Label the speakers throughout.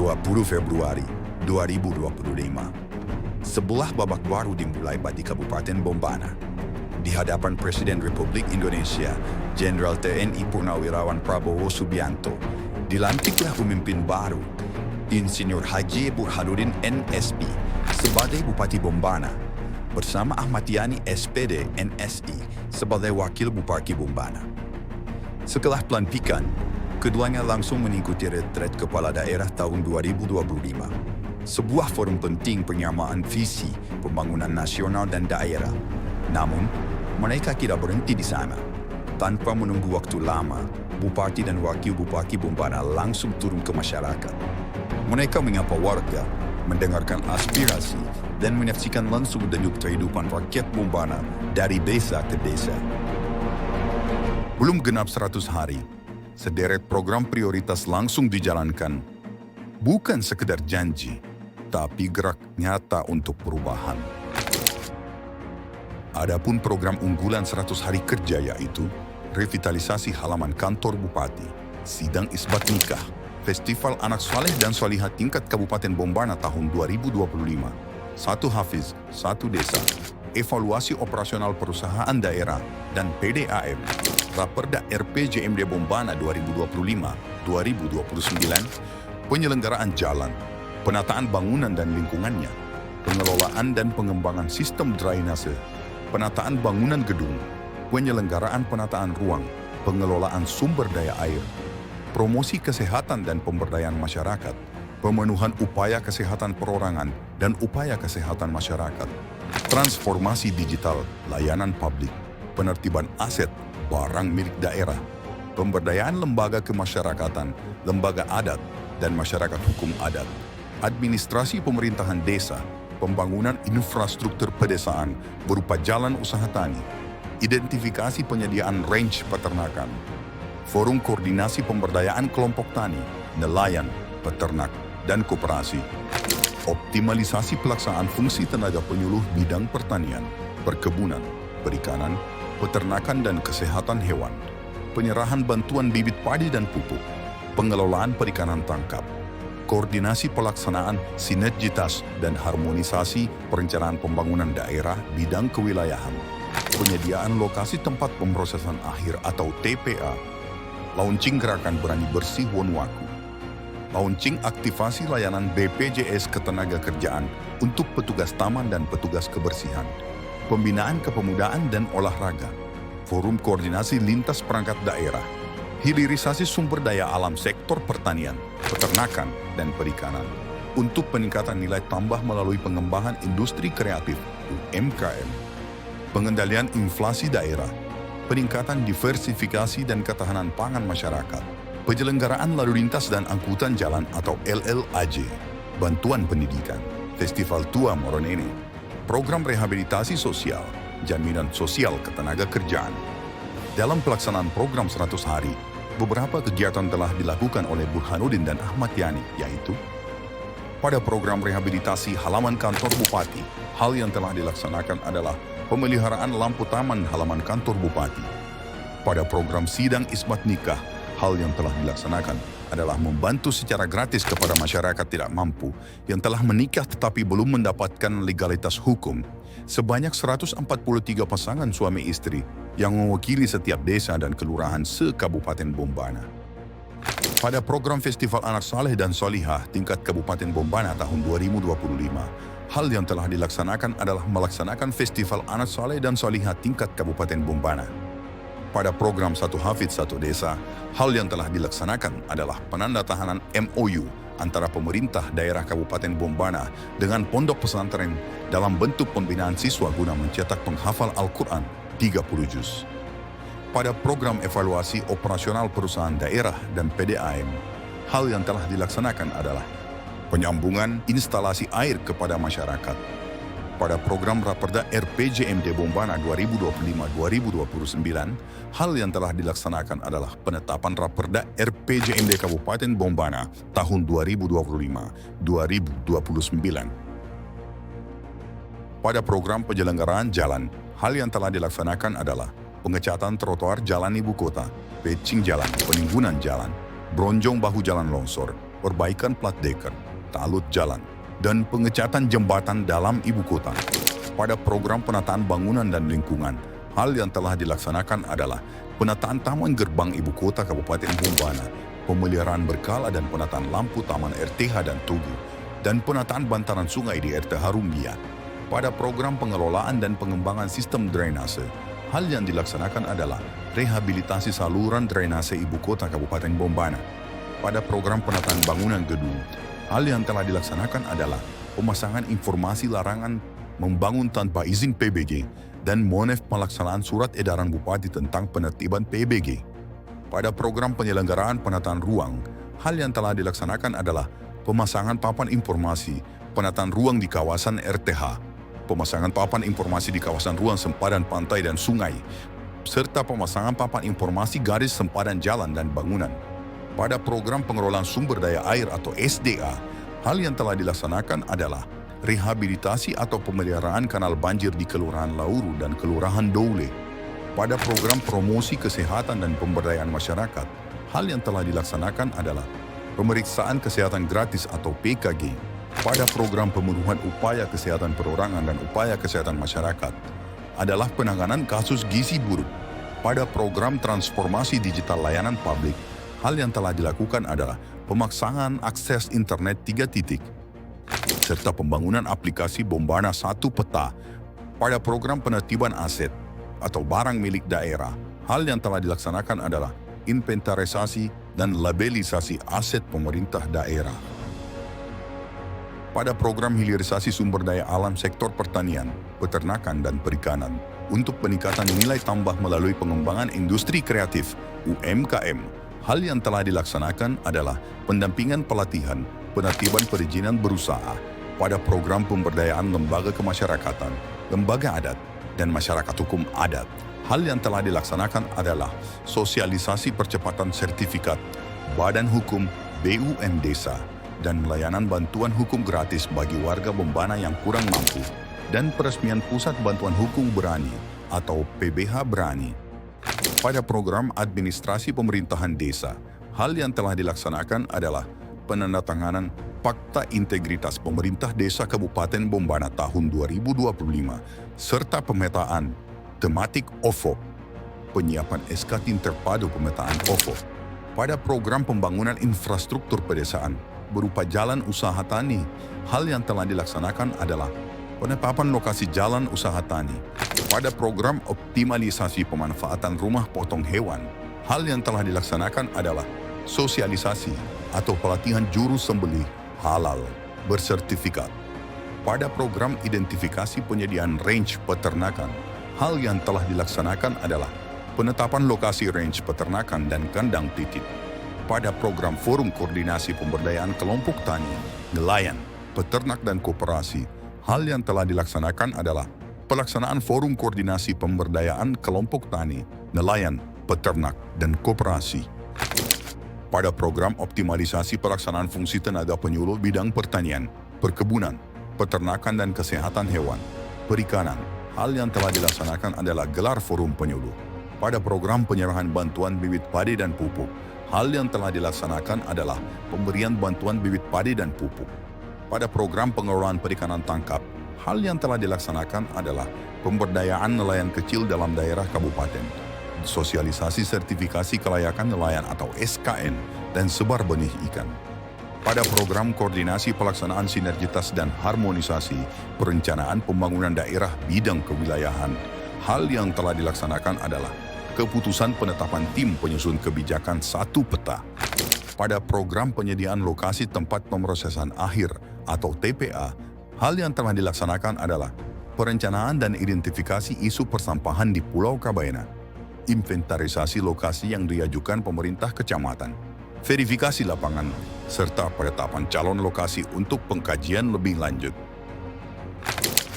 Speaker 1: 20 Februari 2025. Sebuah babak baru dimulai di Kabupaten Bombana. Di hadapan Presiden Republik Indonesia, Jenderal TNI Purnawirawan Prabowo Subianto, dilantiklah pemimpin baru, Insinyur Haji Burhanuddin NSP, sebagai Bupati Bombana, bersama Ahmad Yani SPD NSI sebagai Wakil Bupati Bombana. Setelah pelantikan, keduanya langsung mengikuti retret Kepala Daerah tahun 2025. Sebuah forum penting penyamaan visi pembangunan nasional dan daerah. Namun, mereka tidak berhenti di sana. Tanpa menunggu waktu lama, Bupati dan Wakil Bupati Bombana langsung turun ke masyarakat. Mereka menyapa warga, mendengarkan aspirasi, dan menyaksikan langsung denyut kehidupan rakyat Bombana dari desa ke desa. Belum genap 100 hari, sederet program prioritas langsung dijalankan. Bukan sekedar janji, tapi gerak nyata untuk perubahan. Adapun program unggulan 100 hari kerja yaitu revitalisasi halaman kantor bupati, sidang isbat nikah, festival anak saleh dan salihah tingkat Kabupaten Bombana tahun 2025, satu hafiz, satu desa, evaluasi operasional perusahaan daerah dan PDAM, Raperda RPJMD Bombana 2025-2029, penyelenggaraan jalan, penataan bangunan dan lingkungannya, pengelolaan dan pengembangan sistem drainase, penataan bangunan gedung, penyelenggaraan penataan ruang, pengelolaan sumber daya air, promosi kesehatan dan pemberdayaan masyarakat, pemenuhan upaya kesehatan perorangan dan upaya kesehatan masyarakat, transformasi digital, layanan publik, penertiban aset, barang milik daerah, pemberdayaan lembaga kemasyarakatan, lembaga adat, dan masyarakat hukum adat, administrasi pemerintahan desa, pembangunan infrastruktur pedesaan berupa jalan usaha tani, identifikasi penyediaan range peternakan, forum koordinasi pemberdayaan kelompok tani, nelayan, peternak, dan koperasi, optimalisasi pelaksanaan fungsi tenaga penyuluh bidang pertanian, perkebunan, perikanan, peternakan dan kesehatan hewan, penyerahan bantuan bibit padi dan pupuk, pengelolaan perikanan tangkap, koordinasi pelaksanaan sinergitas dan harmonisasi perencanaan pembangunan daerah bidang kewilayahan, penyediaan lokasi tempat pemrosesan akhir atau TPA, launching gerakan berani bersih Wonuwaku, launching aktivasi layanan BPJS Ketenagakerjaan untuk petugas taman dan petugas kebersihan, pembinaan kepemudaan dan olahraga, forum koordinasi lintas perangkat daerah, hilirisasi sumber daya alam sektor pertanian, peternakan, dan perikanan untuk peningkatan nilai tambah melalui pengembangan industri kreatif (UMKM), pengendalian inflasi daerah, peningkatan diversifikasi dan ketahanan pangan masyarakat, penyelenggaraan lalu lintas dan angkutan jalan atau LLAJ, bantuan pendidikan, festival Tua Moronene, program rehabilitasi sosial, jaminan sosial ketenagakerjaan. Dalam pelaksanaan program 100 hari, beberapa kegiatan telah dilakukan oleh Burhanuddin dan Ahmad Yani, yaitu pada program rehabilitasi halaman kantor bupati, hal yang telah dilaksanakan adalah pemeliharaan lampu taman halaman kantor bupati. Pada program sidang isbat nikah, hal yang telah dilaksanakan adalah membantu secara gratis kepada masyarakat tidak mampu yang telah menikah tetapi belum mendapatkan legalitas hukum, sebanyak 143 pasangan suami istri yang mewakili setiap desa dan kelurahan se-Kabupaten Bombana. Pada program Festival Anak Saleh dan Salihah tingkat Kabupaten Bombana tahun 2025, hal yang telah dilaksanakan adalah melaksanakan Festival Anak Saleh dan Salihah tingkat Kabupaten Bombana. Pada program Satu Hafid Satu Desa, hal yang telah dilaksanakan adalah penandatanganan MOU antara pemerintah daerah Kabupaten Bombana dengan pondok pesantren dalam bentuk pembinaan siswa guna mencetak penghafal Al-Quran 30 juz. Pada program evaluasi operasional perusahaan daerah dan PDAM, hal yang telah dilaksanakan adalah penyambungan instalasi air kepada masyarakat. Pada program Raperda RPJMD Bombana 2025-2029, hal yang telah dilaksanakan adalah penetapan Raperda RPJMD Kabupaten Bombana tahun 2025-2029. Pada program penyelenggaraan jalan, hal yang telah dilaksanakan adalah pengecatan trotoar jalan ibu kota, patching jalan, penimbunan jalan, bronjong bahu jalan longsor, perbaikan plat deker, talut jalan, dan pengecatan jembatan dalam ibu kota. Pada program penataan bangunan dan lingkungan, hal yang telah dilaksanakan adalah penataan taman gerbang ibu kota Kabupaten Bombana, pemeliharaan berkala dan penataan lampu taman RTH dan Tugu, dan penataan bantaran sungai di RT Harumbia. Pada program pengelolaan dan pengembangan sistem drainase, hal yang dilaksanakan adalah rehabilitasi saluran drainase ibu kota Kabupaten Bombana. Pada program penataan bangunan gedung, hal yang telah dilaksanakan adalah pemasangan informasi larangan membangun tanpa izin PBG dan monef pelaksanaan surat edaran Bupati tentang penertiban PBG. Pada program penyelenggaraan penataan ruang, hal yang telah dilaksanakan adalah pemasangan papan informasi penataan ruang di kawasan RTH, pemasangan papan informasi di kawasan ruang sempadan pantai dan sungai, serta pemasangan papan informasi garis sempadan jalan dan bangunan. Pada program pengelolaan sumber daya air atau SDA, hal yang telah dilaksanakan adalah rehabilitasi atau pemeliharaan kanal banjir di Kelurahan Lauru dan Kelurahan Doule. Pada program promosi kesehatan dan pemberdayaan masyarakat, hal yang telah dilaksanakan adalah pemeriksaan kesehatan gratis atau PKG. Pada program pemenuhan upaya kesehatan perorangan dan upaya kesehatan masyarakat adalah penanganan kasus gizi buruk. Pada program transformasi digital layanan publik, hal yang telah dilakukan adalah pemaksaan akses internet 3 titik, serta pembangunan aplikasi Bombana 1 Peta. Pada program penertiban aset atau barang milik daerah, hal yang telah dilaksanakan adalah inventarisasi dan labelisasi aset pemerintah daerah. Pada program hilirisasi sumber daya alam sektor pertanian, peternakan, dan perikanan, untuk peningkatan nilai tambah melalui pengembangan industri kreatif UMKM, hal yang telah dilaksanakan adalah pendampingan pelatihan, penertiban perizinan berusaha pada program pemberdayaan lembaga kemasyarakatan, lembaga adat, dan masyarakat hukum adat. Hal yang telah dilaksanakan adalah sosialisasi percepatan sertifikat, badan hukum, BUM desa, dan layanan bantuan hukum gratis bagi warga Bombana yang kurang mampu, dan peresmian Pusat Bantuan Hukum Berani atau PBH Berani. Pada program administrasi pemerintahan desa, hal yang telah dilaksanakan adalah penandatanganan Fakta Integritas Pemerintah Desa Kabupaten Bombana tahun 2025, serta pemetaan tematik OFO, penyiapan SK Tim Terpadu pemetaan OFO. Pada program pembangunan infrastruktur pedesaan berupa jalan usaha tani, hal yang telah dilaksanakan adalah penetapan lokasi jalan usaha tani. Pada program optimalisasi pemanfaatan rumah potong hewan, hal yang telah dilaksanakan adalah sosialisasi atau pelatihan juru sembelih halal bersertifikat. Pada program identifikasi penyediaan range peternakan, hal yang telah dilaksanakan adalah penetapan lokasi range peternakan dan kandang titip. Pada program forum koordinasi pemberdayaan kelompok tani, nelayan, peternak, dan koperasi, hal yang telah dilaksanakan adalah pelaksanaan forum koordinasi pemberdayaan kelompok tani, nelayan, peternak, dan koperasi. Pada program optimalisasi pelaksanaan fungsi tenaga penyuluh bidang pertanian, perkebunan, peternakan, dan kesehatan hewan, perikanan, hal yang telah dilaksanakan adalah gelar forum penyuluh. Pada program penyerahan bantuan bibit padi dan pupuk, hal yang telah dilaksanakan adalah pemberian bantuan bibit padi dan pupuk. Pada program pengelolaan perikanan tangkap, hal yang telah dilaksanakan adalah pemberdayaan nelayan kecil dalam daerah kabupaten, sosialisasi sertifikasi kelayakan nelayan atau SKN, dan sebar benih ikan. Pada program koordinasi pelaksanaan sinergitas dan harmonisasi perencanaan pembangunan daerah bidang kewilayahan, hal yang telah dilaksanakan adalah keputusan penetapan tim penyusun kebijakan 1 Peta. Pada program penyediaan lokasi tempat pemrosesan akhir atau TPA, hal yang telah dilaksanakan adalah perencanaan dan identifikasi isu persampahan di Pulau Kabaena, inventarisasi lokasi yang diajukan pemerintah kecamatan, verifikasi lapangan, serta penetapan calon lokasi untuk pengkajian lebih lanjut.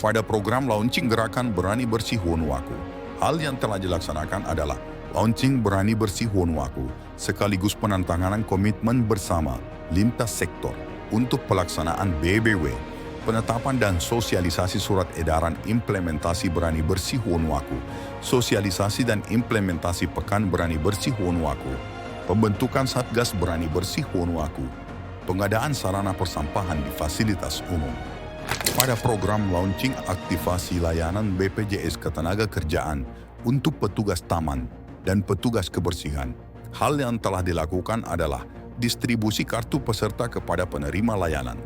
Speaker 1: Pada program launching gerakan Berani Bersih Wonuwaku, hal yang telah dilaksanakan adalah launching Berani Bersih Wonuwaku sekaligus penandatanganan komitmen bersama lintas sektor untuk pelaksanaan BBW, penetapan dan sosialisasi surat edaran implementasi Berani Bersih Wonuwaku, sosialisasi dan implementasi Pekan Berani Bersih Wonuwaku, pembentukan Satgas Berani Bersih Wonuwaku, pengadaan sarana persampahan di fasilitas umum. Pada program launching aktivasi layanan BPJS Ketenagakerjaan untuk petugas taman dan petugas kebersihan, hal yang telah dilakukan adalah distribusi kartu peserta kepada penerima layanan.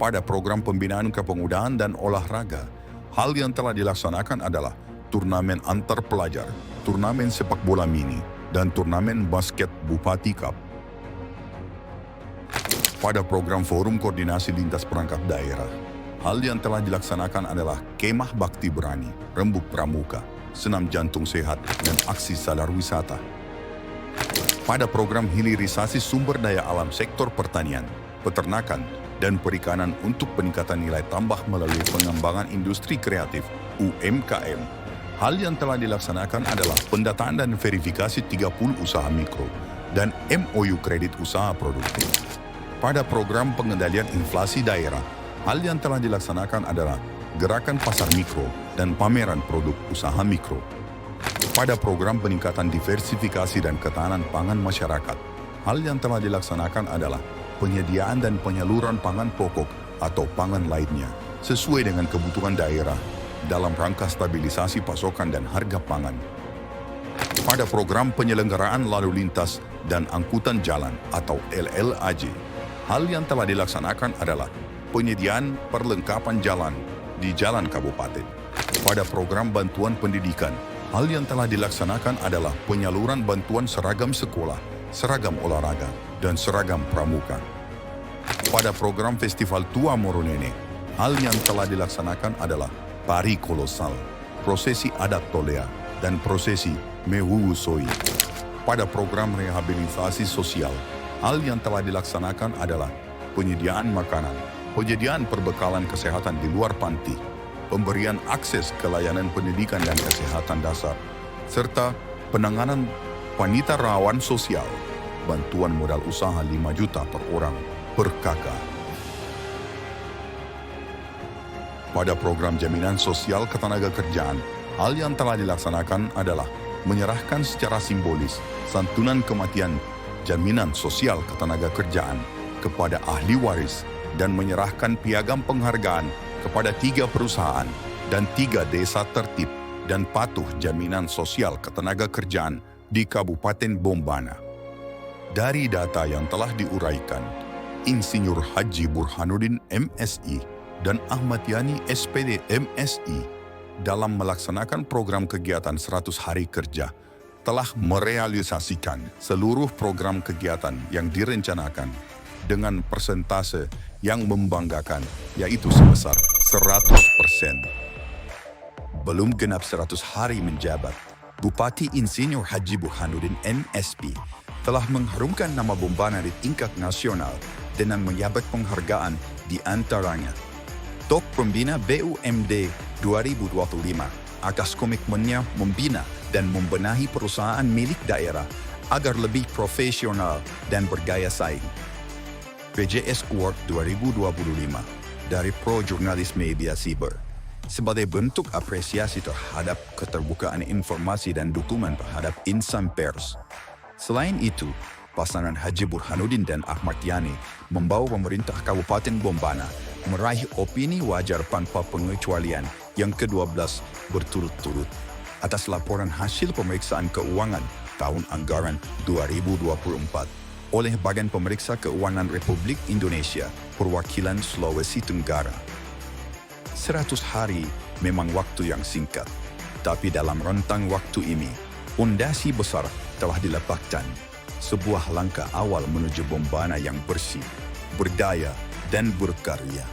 Speaker 1: Pada program pembinaan kepemudaan dan olahraga, hal yang telah dilaksanakan adalah turnamen antar pelajar, turnamen sepak bola mini, dan turnamen basket Bupati Cup. Pada program forum koordinasi lintas perangkat daerah, hal yang telah dilaksanakan adalah kemah bakti berani, rembuk pramuka, senam jantung sehat, dan aksi sadar wisata. Pada program hilirisasi sumber daya alam sektor pertanian, peternakan, dan perikanan untuk peningkatan nilai tambah melalui pengembangan industri kreatif UMKM, hal yang telah dilaksanakan adalah pendataan dan verifikasi 30 usaha mikro dan MOU kredit usaha produktif. Pada program pengendalian inflasi daerah, hal yang telah dilaksanakan adalah gerakan pasar mikro dan pameran produk usaha mikro. Pada program peningkatan diversifikasi dan ketahanan pangan masyarakat, hal yang telah dilaksanakan adalah penyediaan dan penyaluran pangan pokok atau pangan lainnya sesuai dengan kebutuhan daerah dalam rangka stabilisasi pasokan dan harga pangan. Pada program penyelenggaraan lalu lintas dan angkutan jalan atau LLAJ, hal yang telah dilaksanakan adalah penyediaan perlengkapan jalan di jalan kabupaten. Pada program bantuan pendidikan, hal yang telah dilaksanakan adalah penyaluran bantuan seragam sekolah, seragam olahraga, dan seragam pramuka. Pada program Festival Tua Moronene, hal yang telah dilaksanakan adalah pari kolosal, prosesi adat tolea, dan prosesi mewuwusoi. Pada program rehabilitasi sosial, hal yang telah dilaksanakan adalah penyediaan makanan, penyediaan perbekalan kesehatan di luar panti, pemberian akses ke layanan pendidikan dan kesehatan dasar, serta penanganan wanita rawan sosial, bantuan modal usaha 5 juta per orang per kakak. Pada program jaminan sosial ketenagakerjaan, hal yang telah dilaksanakan adalah menyerahkan secara simbolis santunan kematian jaminan sosial ketenagakerjaan kepada ahli waris dan menyerahkan piagam penghargaan kepada 3 perusahaan dan 3 desa tertib dan patuh jaminan sosial ketenagakerjaan di Kabupaten Bombana. Dari data yang telah diuraikan, Insinyur Haji Burhanuddin MSI dan Ahmad Yani SPD MSI dalam melaksanakan program kegiatan 100 hari kerja telah merealisasikan seluruh program kegiatan yang direncanakan dengan persentase yang membanggakan, yaitu sebesar 100%. Belum genap 100 hari menjabat, Bupati Insinyur Haji Burhanuddin MSP telah mengharumkan nama Bombana di tingkat nasional dengan menjabat penghargaan di antaranya Top Pembina BUMD 2025 atas komitmennya membina dan membenahi perusahaan milik daerah agar lebih profesional dan bergaya saing. PJS Award 2025 dari Pro Jurnalis Media Cyber sebagai bentuk apresiasi terhadap keterbukaan informasi dan dukungan terhadap insan pers. Selain itu, pasangan Haji Burhanuddin dan Ahmad Yani membawa pemerintah Kabupaten Bombana meraih opini wajar tanpa pengecualian yang ke-12 berturut-turut atas laporan hasil pemeriksaan keuangan tahun anggaran 2024 oleh Badan Pemeriksa Keuangan Republik Indonesia Perwakilan Sulawesi Tenggara. 100 hari memang waktu yang singkat, tapi dalam rentang waktu ini, fondasi besar telah diletakkan, sebuah langkah awal menuju Bombana yang bersih, berdaya, dan berkarya.